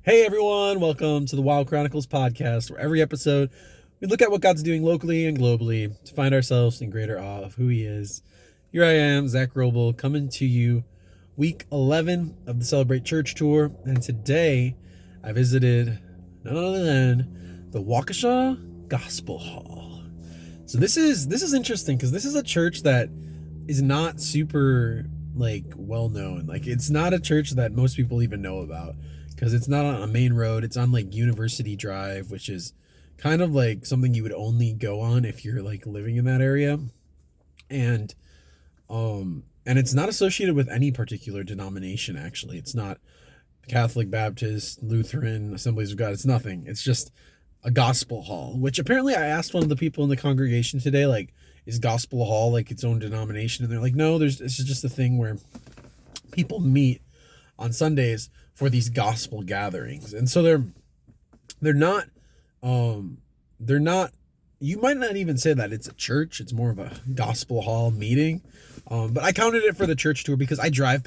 Hey everyone, welcome to the Wild Chronicles podcast, where every episode we look at what God's doing locally and globally to find ourselves in greater awe of who He is. Here I am, Zach Roble, coming to you week 11 of the Celebrate Church Tour, and today I visited none other than the Waukesha Gospel Hall. So this is interesting because this is a church that is not super well known. Like, it's not a church that most people even know about, because it's not on a main road. It's on like University Drive, which is kind of like something you would only go on if you're like living in that area. And it's not associated with any particular denomination. Actually, it's not Catholic, Baptist, Lutheran, Assemblies of God. It's nothing. It's just a gospel hall, which apparently I asked one of the people in the congregation today, like, is gospel hall like its own denomination? And they're like, no, this is just a thing where people meet on Sundays for these gospel gatherings. And so they're not you might not even say that it's a church. It's more of a gospel hall meeting. But I counted it for the church tour because I've been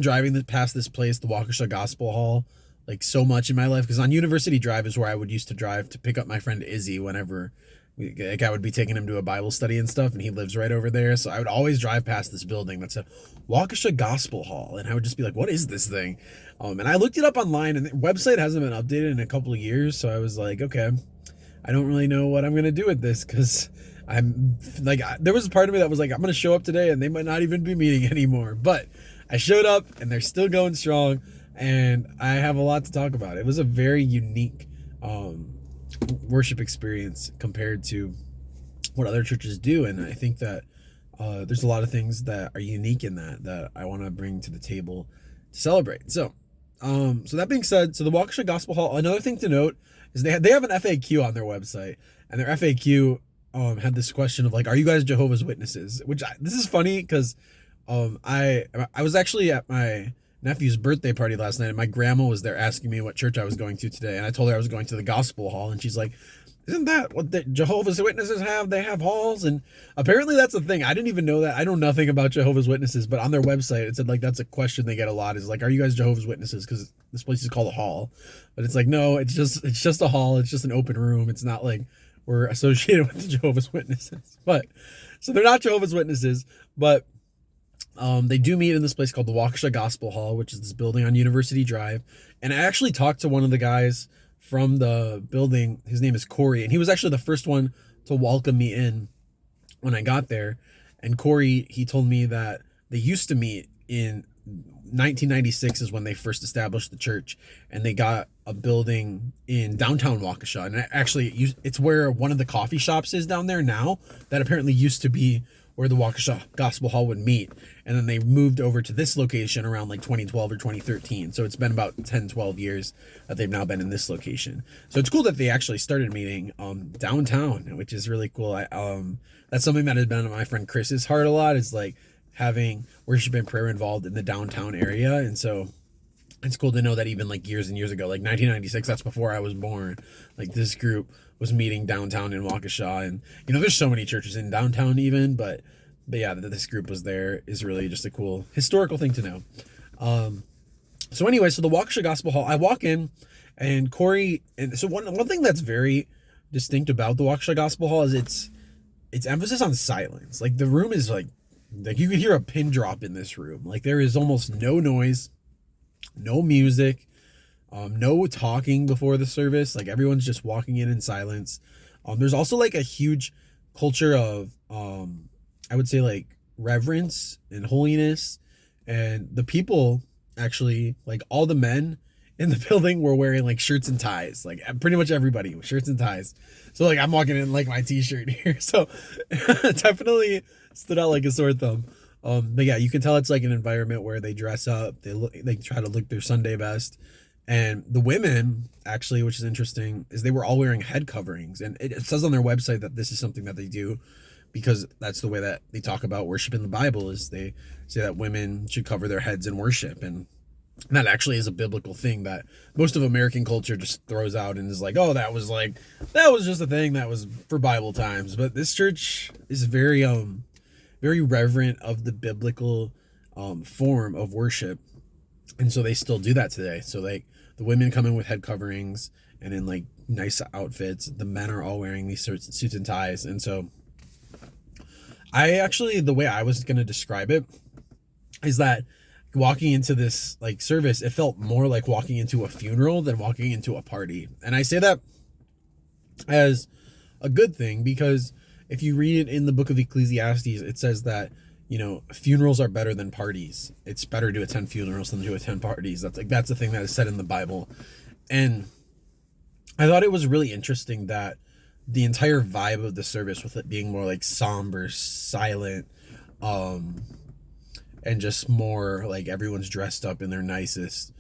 driving past this place, the Waukesha Gospel Hall, like so much in my life, because on University Drive is where I would used to drive to pick up my friend Izzy whenever I would be taking him to a Bible study and stuff, and he lives right over there. So I would always drive past this building that said Waukesha Gospel Hall, and I would just be like, what is this thing? And I looked it up online, and the website hasn't been updated in a couple of years, so I was like, okay, I don't really know what I'm going to do with this, because I'm like, there was a part of me that was like, I'm going to show up today, and they might not even be meeting anymore. But I showed up, and they're still going strong, and I have a lot to talk about. It was a very unique worship experience compared to what other churches do, and I think that there's a lot of things that are unique in that I want to bring to the table to celebrate. So that being said, so the Waukesha Gospel Hall, another thing to note is they have an FAQ on their website, and their FAQ had this question of like, are you guys Jehovah's Witnesses? This is funny because I was actually at my nephew's birthday party last night, and my grandma was there asking me what church I was going to today, and I told her I was going to the Gospel Hall, and she's like, isn't that what the Jehovah's Witnesses have? They have halls, and apparently that's a thing. I didn't even know that. I know nothing about Jehovah's Witnesses, but on their website it said like that's a question they get a lot, is like, are you guys Jehovah's Witnesses? Because this place is called a hall, but it's like, no, it's just a hall. It's just an open room. It's not like we're associated with the Jehovah's Witnesses. But so they're not Jehovah's Witnesses, but they do meet in this place called the Waukesha Gospel Hall, which is this building on University Drive. And I actually talked to one of the guys from the building. His name is Corey, and he was actually the first one to welcome me in when I got there. And Corey, he told me that they used to meet in 1996 is when they first established the church, and they got a building in downtown Waukesha. And actually, it's where one of the coffee shops is down there now, that apparently used to be where the Waukesha Gospel Hall would meet. And then they moved over to this location around like 2012 or 2013. So it's been about 10, 12 years that they've now been in this location. So it's cool that they actually started meeting downtown, which is really cool. That's something that has been on my friend Chris's heart a lot, is like having worship and prayer involved in the downtown area. And so it's cool to know that even like years and years ago, like 1996, that's before I was born, like this group was meeting downtown in Waukesha. And there's so many churches in downtown even, but yeah, that this group was there is really just a cool historical thing to know. So anyway, so the Waukesha Gospel Hall, I walk in, and Corey, and so one thing that's very distinct about the Waukesha Gospel Hall is its emphasis on silence. Like, the room is like you could hear a pin drop in this room. Like, there is almost no noise, no music, no talking before the service. Like, everyone's just walking in silence. There's also like a huge culture of I would say like reverence and holiness, and the people actually, like, all the men in the building were wearing like shirts and ties, like pretty much everybody with shirts and ties. So like, I'm walking in like my t-shirt here, so definitely stood out like a sore thumb. But yeah, you can tell it's like an environment where they dress up, they try to look their Sunday best. And the women, actually, which is interesting, is they were all wearing head coverings. And it says on their website that this is something that they do because that's the way that they talk about worship in the Bible, is they say that women should cover their heads in worship. And that actually is a biblical thing that most of American culture just throws out and is like, oh, that was just a thing that was for Bible times. But this church is very reverent of the biblical form of worship. And so they still do that today. So like the women come in with head coverings and in like nice outfits. The men are all wearing these suits and ties. And so the way I was going to describe it is that walking into this like service, it felt more like walking into a funeral than walking into a party. And I say that as a good thing, because if you read it in the book of Ecclesiastes, it says that, funerals are better than parties. It's better to attend funerals than to attend parties. That's the thing that is said in the Bible. And I thought it was really interesting that the entire vibe of the service, with it being more like somber, silent, and just more like everyone's dressed up in their nicest.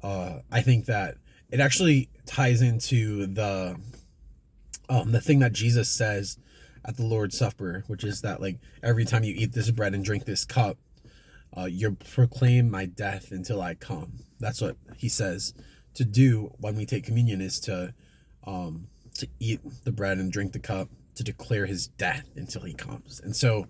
I think that it actually ties into the thing that Jesus says at the Lord's Supper, which is that like every time you eat this bread and drink this cup, you proclaim my death until I come. That's what he says to do when we take communion, is to eat the bread and drink the cup, to declare his death until he comes. And so,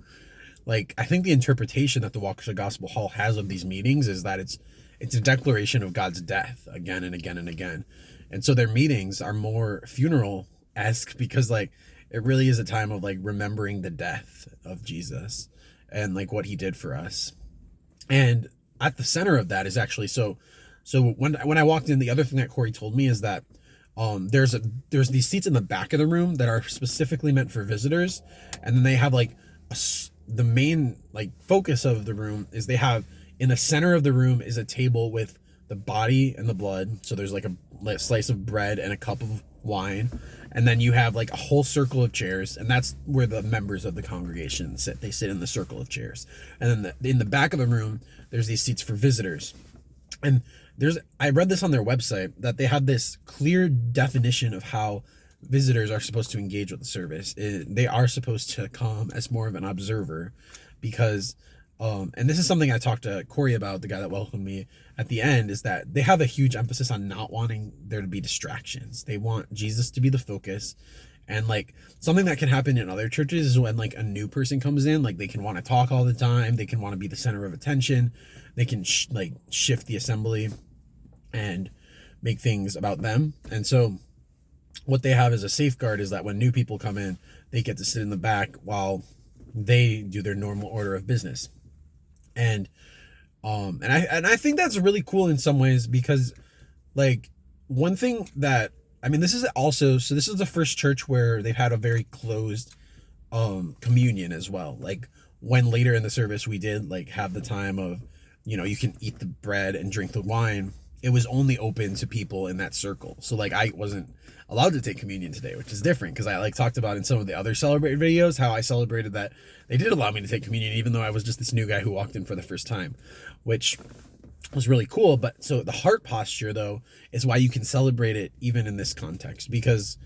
like, I think the interpretation that the Waukesha Gospel Hall has of these meetings is that it's a declaration of God's death again and again and again. And so their meetings are more funeral-esque, because like it really is a time of like remembering the death of Jesus and like what he did for us. And at the center of that is actually, so when I walked in, the other thing that Corey told me is that there's these seats in the back of the room that are specifically meant for visitors, and then they have like the main like focus of the room is they have, in the center of the room is a table with the body and the blood. So there's like a slice of bread and a cup of wine, and then you have like a whole circle of chairs, and that's where the members of the congregation sit. They sit in the circle of chairs. And then in the back of the room, there's these seats for visitors. And I read this on their website, that they have this clear definition of how visitors are supposed to engage with the service. They are supposed to come as more of an observer, because and this is something I talked to Corey about, the guy that welcomed me at the end, is that they have a huge emphasis on not wanting there to be distractions. They want Jesus to be the focus. And like something that can happen in other churches is when like a new person comes in, like they can want to talk all the time. They can want to be the center of attention. They can shift the assembly and make things about them. And so what they have as a safeguard is that when new people come in, they get to sit in the back while they do their normal order of business. And I think that's really cool in some ways, because like one thing that, I mean, this is the first church where they've had a very closed communion as well. Like when later in the service we did like have the time of, you can eat the bread and drink the wine, it was only open to people in that circle. So like I wasn't allowed to take communion today, which is different, because I like talked about in some of the other celebrate videos how I celebrated that they did allow me to take communion, even though I was just this new guy who walked in for the first time, which was really cool. But so the heart posture though is why you can celebrate it even in this context, because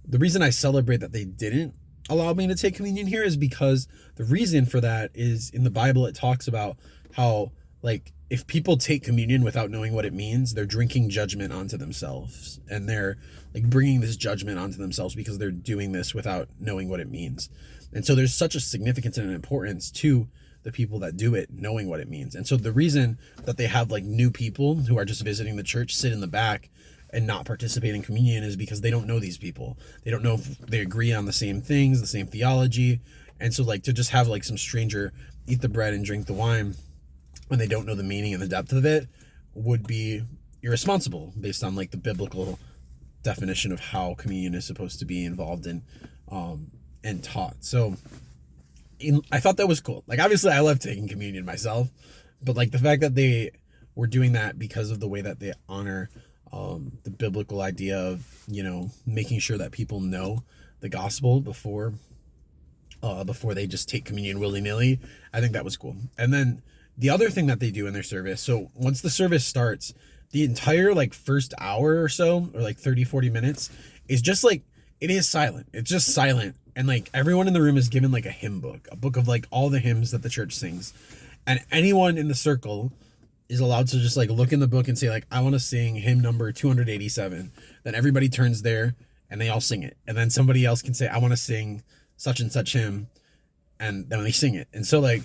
the reason I celebrate that they didn't allow me to take communion here is because the reason for that is in the Bible it talks about how like if people take communion without knowing what it means, they're drinking judgment onto themselves, and they're like bringing this judgment onto themselves because they're doing this without knowing what it means. And so there's such a significance and an importance to the people that do it knowing what it means. And so the reason that they have like new people who are just visiting the church sit in the back and not participate in communion is because they don't know these people. They don't know if they agree on the same things, the same theology. And so like to just have like some stranger eat the bread and drink the wine when they don't know the meaning and the depth of it would be irresponsible based on like the biblical definition of how communion is supposed to be involved in and taught. So I thought that was cool. Like obviously I love taking communion myself, but like the fact that they were doing that because of the way that they honor the biblical idea of, making sure that people know the gospel before they just take communion willy-nilly, I think that was cool. And then the other thing that they do in their service, so once the service starts, the entire like first hour or so, or like 30-40 minutes, is just like, it is silent. It's just silent. And like everyone in the room is given like a book of like all the hymns that the church sings. And anyone in the circle is allowed to just like look in the book and say like, I want to sing hymn number 287. Then everybody turns there and they all sing it. And then somebody else can say, I want to sing such and such hymn. And then they sing it. And so like,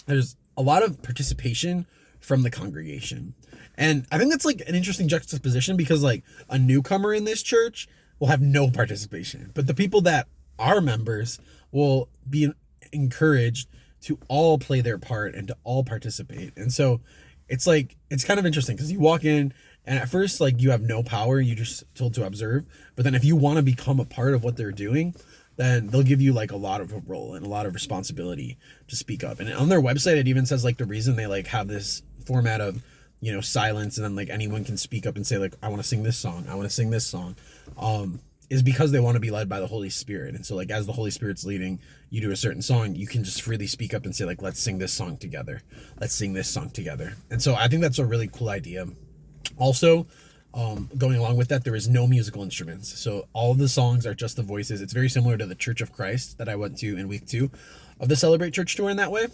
there's a lot of participation from the congregation. And I think that's like an interesting juxtaposition, because like a newcomer in this church will have no participation, but the people that are members will be encouraged to all play their part and to all participate. And so it's like, it's kind of interesting, because you walk in and at first, like, you have no power, you're just told to observe. But then if you want to become a part of what they're doing, then they'll give you like a lot of a role and a lot of responsibility to speak up. And on their website, it even says like the reason they like have this format of, you know, silence, and then like anyone can speak up and say like, I want to sing this song, I want to sing this song, is because they want to be led by the Holy Spirit. And so like, as the Holy Spirit's leading you to a certain song, you can just freely speak up and say like, let's sing this song together. Let's sing this song together. And so I think that's a really cool idea. Also, going along with that, there is no musical instruments. So all of the songs are just the voices. It's very similar to the Church of Christ that I went to in week 2 of the Celebrate Church tour in that way.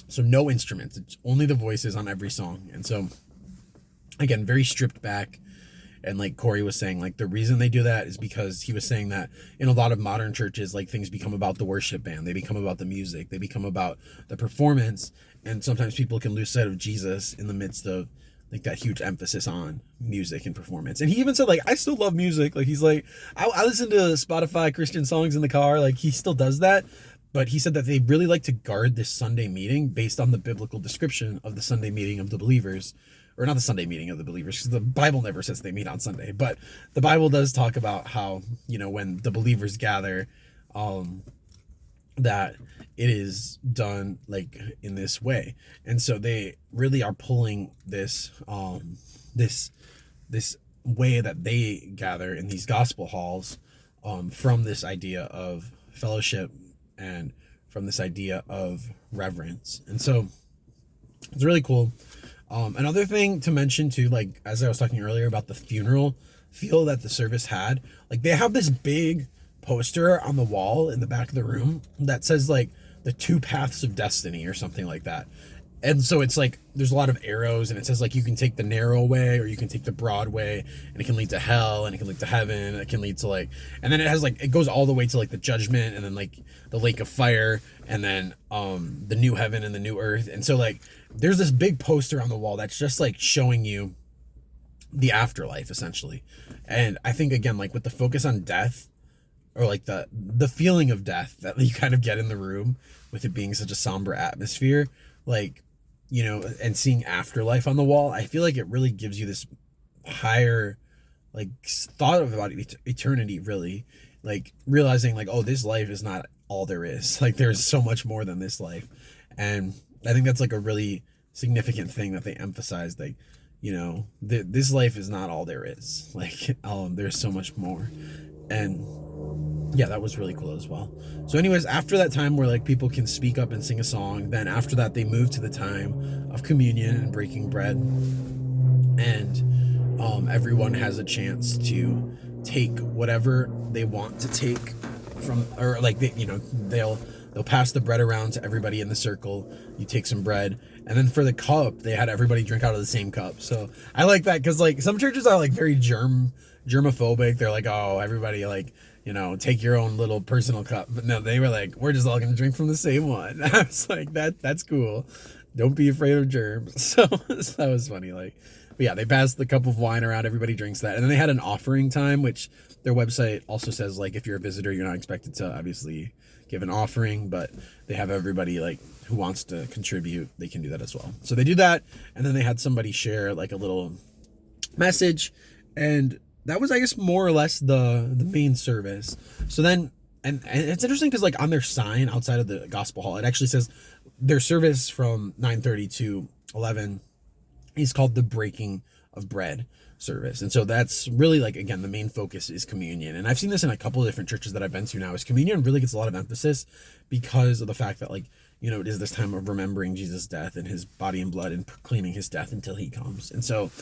So no instruments, it's only the voices on every song. And so again, very stripped back. And like Corey was saying, like the reason they do that is because he was saying that in a lot of modern churches, like things become about the worship band, they become about the music, they become about the performance. And sometimes people can lose sight of Jesus in the midst of like that huge emphasis on music and performance. And he even said like, I still love music. Like he's like, I listen to Spotify Christian songs in the car. Like he still does that. But he said that they really like to guard this Sunday meeting based on the biblical description of the Sunday meeting of the believers, or not the Sunday meeting of the believers, because the Bible never says they meet on Sunday, but the Bible does talk about how, you know, when the believers gather, that it is done like in this way. And so they really are pulling this this way that they gather in these gospel halls, from this idea of fellowship and from this idea of reverence. And so it's really cool. Another thing to mention too, like as I was talking earlier about the funeral feel that the service had, like they have this big poster on the wall in the back of the room that says like the 2 paths of destiny or something like that. And so it's like there's a lot of arrows, and it says like you can take the narrow way or you can take the broad way, and it can lead to hell and it can lead to heaven, and it can lead to like, and then it has like, it goes all the way to like the judgment, and then like the lake of fire, and then the new heaven and the new earth. And so like there's this big poster on the wall that's just like showing you the afterlife essentially. And I think again, like with the focus on death, or like the feeling of death that you kind of get in the room with it being such a somber atmosphere, like, you know, and seeing afterlife on the wall, I feel like it really gives you this higher like thought about eternity, really, like realizing like, oh, this life is not all there is. Like there's so much more than this life. And I think that's like a really significant thing that they emphasize, like, you know, this life is not all there is. Like there's so much more. And yeah, that was really cool as well. So anyways, after that time where like people can speak up and sing a song, then after that they move to the time of communion and breaking bread, and everyone has a chance to take whatever they want to take from, or like they, you know, they'll pass the bread around to everybody in the circle. You take some bread, and then for the cup, they had everybody drink out of the same cup. So I like that, because like some churches are like very germophobic. They're like, oh, everybody like, you know, take your own little personal cup. But no, they were like, we're just all gonna drink from the same one. I was like, that's cool. Don't be afraid of germs. So that was funny. Like, but yeah, they passed the cup of wine around. Everybody drinks that, and then they had an offering time, which their website also says like if you're a visitor, you're not expected to obviously give an offering, but they have everybody like who wants to contribute, they can do that as well. So they do that, and then they had somebody share like a little message, and that was, I guess, more or less the main service. So then, and it's interesting because like on their sign outside of the gospel hall, it actually says their service from 9:30 to 11 is called the breaking of bread service. And so that's really like, again, the main focus is communion. And I've seen this in a couple of different churches that I've been to now, is communion really gets a lot of emphasis because of the fact that like, you know, it is this time of remembering Jesus' death and his body and blood and proclaiming his death until he comes. And so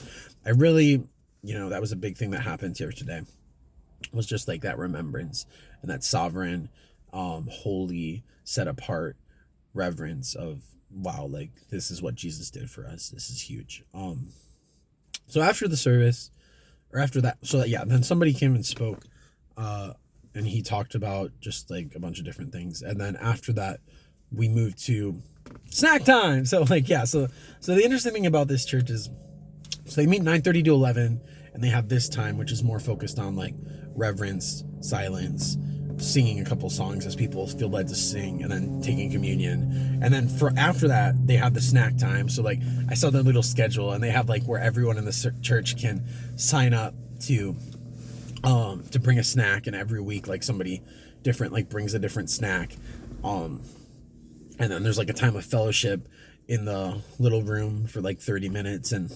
I really, you know, that was a big thing that happened here today, was just like that remembrance and that sovereign, holy, set apart reverence of, wow, like this is what Jesus did for us. This is huge. So after the service, or after that, so that, yeah, then somebody came and spoke, and he talked about just like a bunch of different things. And then after that, we moved to snack time. So like, yeah, so the interesting thing about this church is, so they meet 9:30 to 11, and they have this time, which is more focused on like reverence, silence, singing a couple songs as people feel led to sing, and then taking communion. And then for after that, they have the snack time. So like, I saw their little schedule, and they have like where everyone in the church can sign up to bring a snack, and every week like somebody different like brings a different snack. And then there's like a time of fellowship in the little room for like 30 minutes. And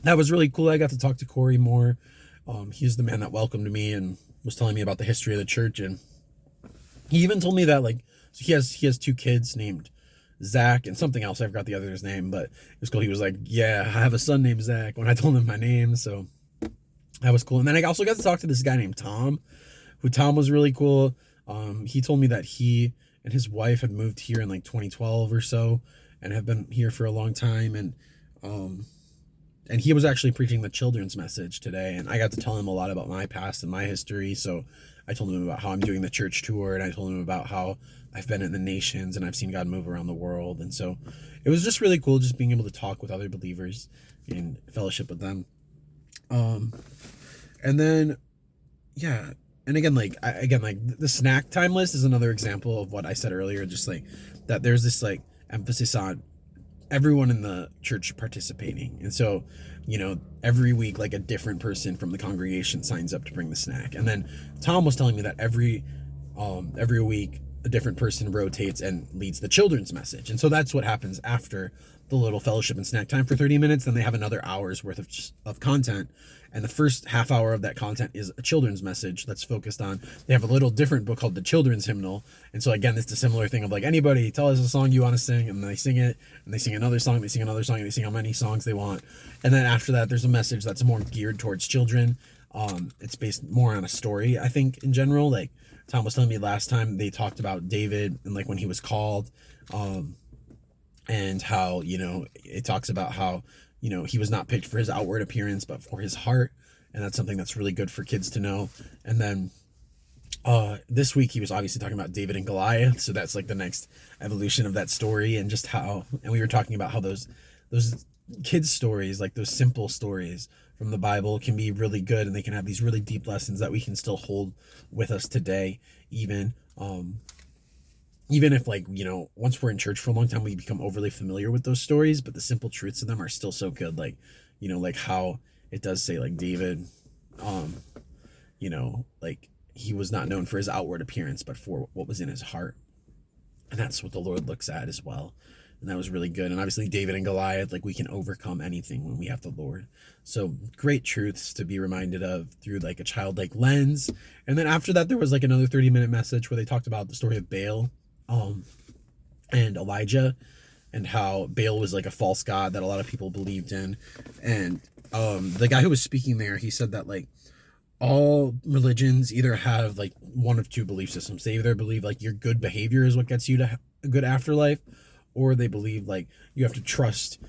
that was really cool. I got to talk to Corey more. He's the man that welcomed me and was telling me about the history of the church. And he even told me that like, so he has 2 kids named Zach and something else. I forgot the other's name, but it was cool. He was like, yeah, I have a son named Zach, when I told him my name. So that was cool. And then I also got to talk to this guy named Tom, Tom was really cool. He told me that he and his wife had moved here in like 2012 or so, and have been here for a long time. And he was actually preaching the children's message today, and I got to tell him a lot about my past and my history. So I told him about how I'm doing the church tour, and I told him about how I've been in the nations and I've seen God move around the world. And so it was just really cool just being able to talk with other believers and fellowship with them. And then, yeah. And again, like the snack time list is another example of what I said earlier, just like that there's this like emphasis on everyone in the church participating. And so, every week, like a different person from the congregation signs up to bring the snack. And then Tom was telling me that every week a different person rotates and leads the children's message. And so that's what happens after the little fellowship and snack time for 30 minutes. Then they have another hour's worth of content. And the first half hour of that content is a children's message that's focused on, they have a little different book called the Children's Hymnal. And so again, it's a similar thing of like, anybody tell us a song you want to sing, and they sing it, and they sing another song, they sing another song, and they sing how many songs they want. And then after that, there's a message that's more geared towards children. It's based more on a story, I think, in general. Like Tom was telling me last time, they talked about David and like when he was called, and how, it talks about how, he was not picked for his outward appearance, but for his heart. And that's something that's really good for kids to know. And then this week he was obviously talking about David and Goliath. So that's like the next evolution of that story, and just how, and we were talking about how those kids stories, like those simple stories from the Bible, can be really good, and they can have these really deep lessons that we can still hold with us today, even if like, once we're in church for a long time, we become overly familiar with those stories, but the simple truths of them are still so good. Like, like how it does say like David, like he was not known for his outward appearance, but for what was in his heart. And that's what the Lord looks at as well. And that was really good. And obviously David and Goliath, like we can overcome anything when we have the Lord. So great truths to be reminded of through like a childlike lens. And then after that, there was like another 30-minute message where they talked about the story of Baal, and Elijah, and how Baal was like a false god that a lot of people believed in. And the guy who was speaking there, he said that like all religions either have like one of two belief systems. They either believe like your good behavior is what gets you to a good afterlife, or they believe like you have to trust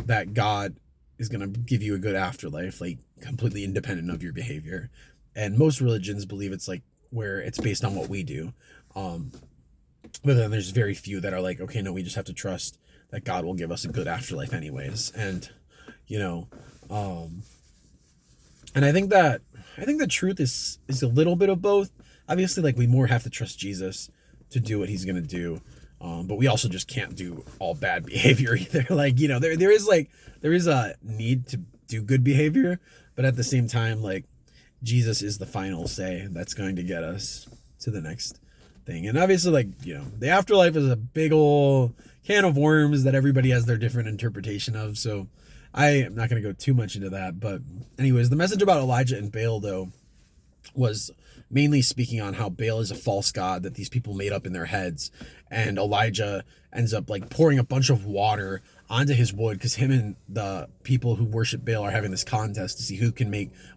that God is going to give you a good afterlife, like completely independent of your behavior. And most religions believe it's like where it's based on what we do. But then there's very few that are like, okay, no, we just have to trust that God will give us a good afterlife anyways. And, and I think the truth is a little bit of both. Obviously, like we more have to trust Jesus to do what he's going to do. But we also just can't do all bad behavior either. Like, there is a need to do good behavior, but at the same time, like Jesus is the final say that's going to get us to the next thing. And obviously, like, the afterlife is a big old can of worms that everybody has their different interpretation of. So I am not going to go too much into that. But anyways, the message about Elijah and Baal, though, was mainly speaking on how Baal is a false god that these people made up in their heads. And Elijah ends up like pouring a bunch of water onto his wood, because him and the people who worship Baal are having this contest to see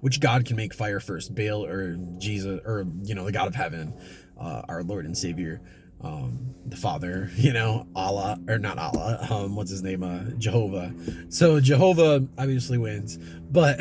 which god can make fire first, Baal or Jesus, or, the God of heaven, our Lord and Savior, the Father, Allah, or not Allah, what's his name? Jehovah. So Jehovah obviously wins, but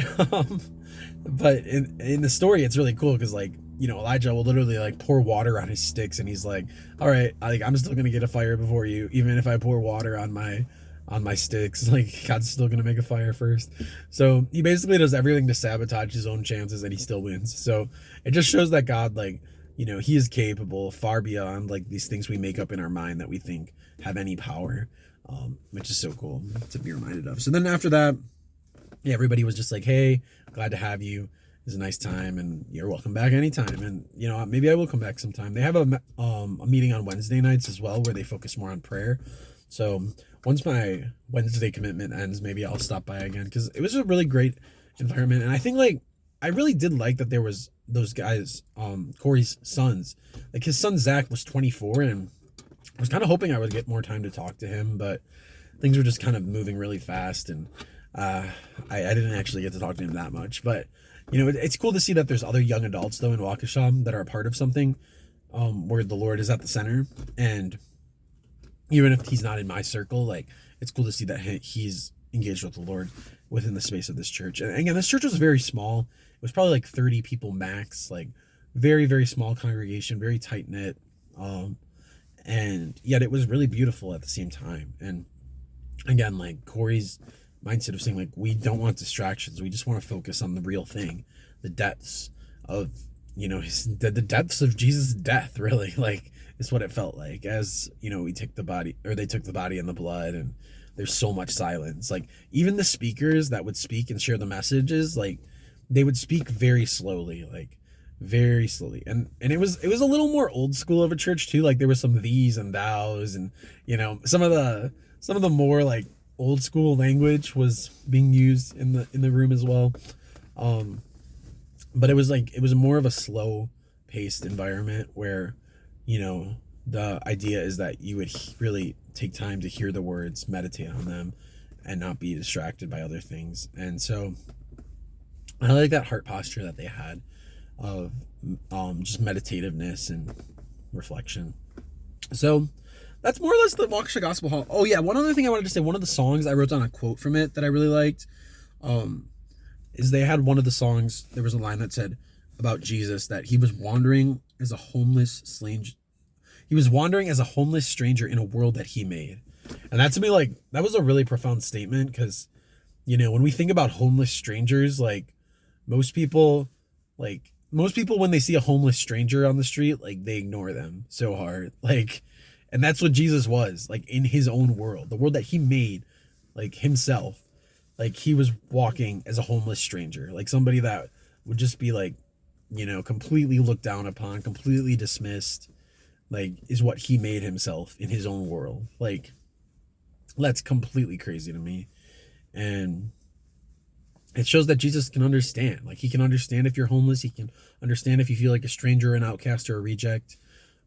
in the story, it's really cool because like, Elijah will literally like pour water on his sticks, and he's like, all right, I'm still gonna get a fire before you, even if I pour water on my sticks. Like, God's still gonna make a fire first. So he basically does everything to sabotage his own chances, and he still wins. So it just shows that God, like, he is capable far beyond like these things we make up in our mind that we think have any power, which is so cool to be reminded of. So then after that, yeah, everybody was just like, hey, glad to have you. It was a nice time, and you're welcome back anytime. And maybe I will come back sometime. They have a meeting on Wednesday nights as well, where they focus more on prayer. So once my Wednesday commitment ends, maybe I'll stop by again, because it was a really great environment. And I think, like, I really did like that there was those guys, Corey's sons. Like, his son Zach was 24, and I was kind of hoping I would get more time to talk to him, but things were just kind of moving really fast, and I didn't actually get to talk to him that much. But it's cool to see that there's other young adults though in Waukesha that are a part of something, where the Lord is at the center. And even if he's not in my circle, like, it's cool to see that he's engaged with the Lord within the space of this church. And again, this church was very small. It was probably like 30 people max, like very, very small congregation, very tight knit. And yet it was really beautiful at the same time. And again, like, Corey's mindset of saying, like, we don't want distractions. We just want to focus on the real thing, the depths of, the depths of Jesus' death, really. Like, is what it felt like, as, we took the body, or they took the body and the blood, and there's so much silence. Like, even the speakers that would speak and share the messages, like, they would speak very slowly, like, very slowly. And it was a little more old school of a church too. Like, there was some these and thous, and, some of the more, like, old school language was being used in the room as well. But it was more of a slow paced environment where, the idea is that you would really take time to hear the words, meditate on them, and not be distracted by other things. And so I like that heart posture that they had of just meditativeness and reflection. So that's more or less the Waukesha Gospel Hall. Oh yeah, one other thing I wanted to say, one of the songs, I wrote down a quote from it that I really liked, is they had one of the songs, there was a line that said about Jesus that he was wandering as a homeless stranger in a world that he made. And that, to me, like, that was a really profound statement, because, when we think about homeless strangers, like, most people when they see a homeless stranger on the street, like, they ignore them so hard. Like, and that's what Jesus was, like, in his own world, the world that he made, like, himself. Like, he was walking as a homeless stranger, like somebody that would just be, like, completely looked down upon, completely dismissed, like, is what he made himself in his own world. Like, that's completely crazy to me. And it shows that Jesus can understand. Like, he can understand if you're homeless. He can understand if you feel like a stranger, an outcast, or a reject.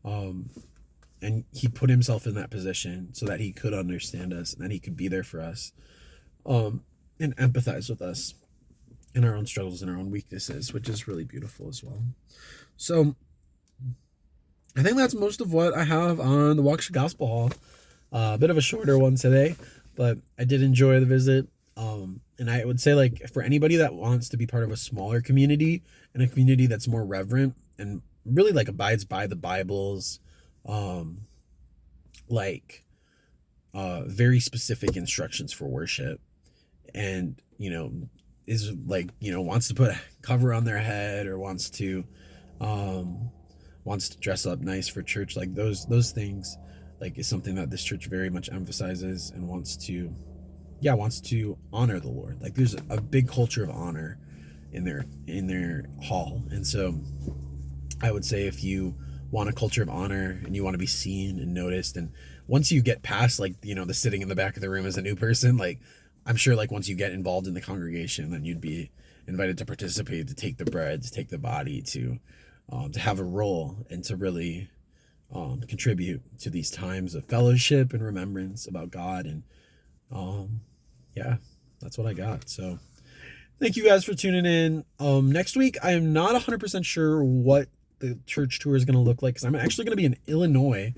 And he put himself in that position so that he could understand us, and that he could be there for us, and empathize with us in our own struggles and our own weaknesses, which is really beautiful as well. So I think that's most of what I have on the Waukesha Gospel Hall. A bit of a shorter one today, but I did enjoy the visit. And I would say, like, for anybody that wants to be part of a smaller community, and a community that's more reverent and really, like, abides by the Bible's very specific instructions for worship, and is like, wants to put a cover on their head, or wants to dress up nice for church, like, those things, like, is something that this church very much emphasizes, and wants to honor the Lord. Like, there's a big culture of honor in their hall. And so I would say, if you want a culture of honor and you want to be seen and noticed, and once you get past, like, the sitting in the back of the room as a new person, like, I'm sure, like, once you get involved in the congregation, then you'd be invited to participate, to take the bread, to take the body, to have a role, and to really contribute to these times of fellowship and remembrance about God. And yeah, that's what I got. So thank you guys for tuning in. Next week, I am not 100% sure what the church tour is going to look like, because I'm actually going to be in Illinois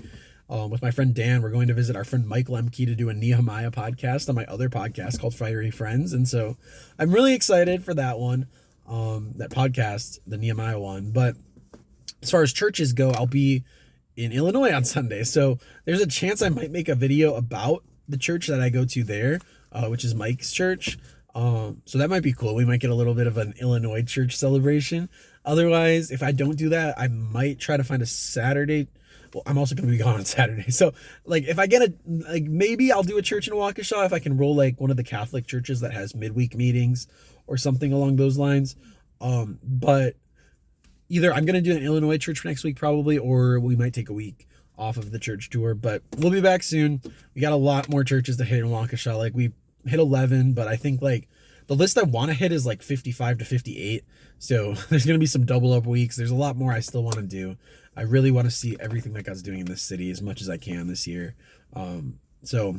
with my friend Dan. We're going to visit our friend Mike Lemke to do a Nehemiah podcast on my other podcast called Fiery Friends. And so I'm really excited for that one, that podcast, the Nehemiah one. But as far as churches go, I'll be in Illinois on Sunday. So there's a chance I might make a video about the church that I go to there, which is Mike's church. So that might be cool. We might get a little bit of an Illinois church celebration. Otherwise, if I don't do that, I might try to find a Saturday. Well, I'm also going to be gone on Saturday. So like if I get maybe I'll do a church in Waukesha if I can roll like one of the Catholic churches that has midweek meetings or something along those lines. But either I'm going to do an Illinois church for next week probably, or we might take a week off of the church tour, but we'll be back soon. We got a lot more churches to hit in Waukesha. Like we hit 11, but I think like the list I want to hit is like 55 to 58. So there's going to be some double up weeks. There's a lot more I still want to do. I really want to see everything that God's doing in this city as much as I can this year. So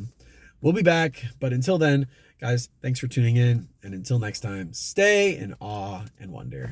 we'll be back. But until then, guys, thanks for tuning in. And until next time, stay in awe and wonder.